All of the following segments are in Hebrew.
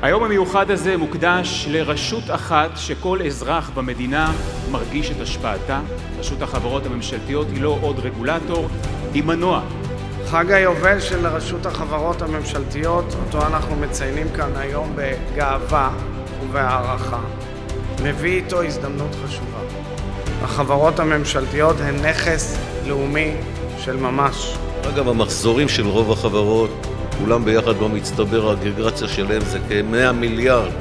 היום המיוחד הזה מוקדש לרשות אחת שכל אזרח במדינה מרגיש את השפעתה. רשות החברות הממשלתיות היא לא עוד רגולטור, היא מנוע. חג היובל של רשות החברות הממשלתיות, אותו אנחנו מציינים כאן היום בגאווה ובהערכה, מביא איתו הזדמנות חשובה. החברות הממשלתיות הן נכס לאומי של ממש. אגב, המחזורים של רוב החברות, כולם ביחד במצטבר, האגרגציה שלהם זה כ-100 מיליארד.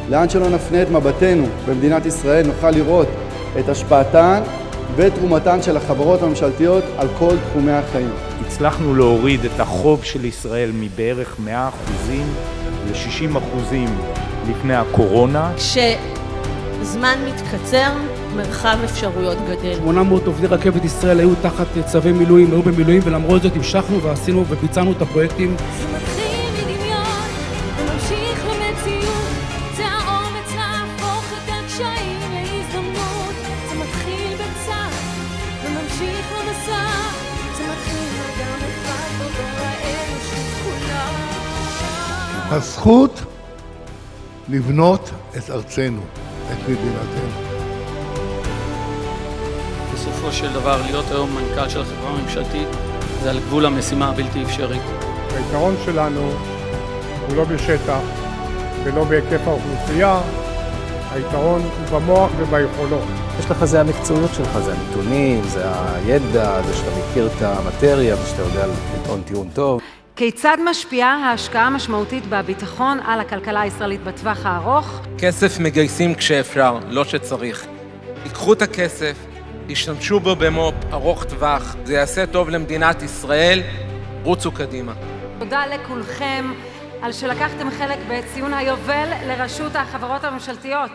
לאן שלא נפנה את מבטנו במדינת ישראל נוכל לראות את השפעתן ותרומתן של החברות הממשלתיות על כל תחומי החיים. הצלחנו להוריד את החוב של ישראל מבערך 100% ל-60% לפני הקורונה. כשזמן מתקצר, מרחב אפשרויות גדל. 800 עובדי רכבת ישראל היו תחת צווי מילואים, היו במילואים, ולמרות זאת המשכנו ועשינו וביצענו את הפרויקטים. זה מתחיל מדמיון וממשיך למציאות, זה האומץ להפוך את הקשיים להזדמנות. זה מתחיל בצד וממשיך למסע, זה מתחיל מאדם אחד עובר האנושות כולה. הזכות לבנות את ארצנו, את מדינתנו. בסופו של דבר, להיות היום מנכ"ל של החברה הממשלתית זה על גבול המשימה הבלתי אפשרית. היתרון שלנו הוא לא בשטח ולא בהיקף האוכלוסייה, היתרון הוא במוח וביכולות. יש לך זה המקצועיות שלך, זה הנתונים, זה הידע, זה שאתה מכיר את המטריה ושאתה יודע לטעון טיעון טוב. כיצד משפיעה ההשקעה המשמעותית בביטחון על הכלכלה הישראלית בטווח הארוך? כסף מגייסים כשאפשר, לא שצריך. ייקחו את הכסף, ישתמשו בו במו"פ ארוך טווח, זה יעשה טוב למדינת ישראל, רוצו קדימה. תודה לכולכם על שלקחתם חלק בציון היובל לרשות החברות הממשלתיות.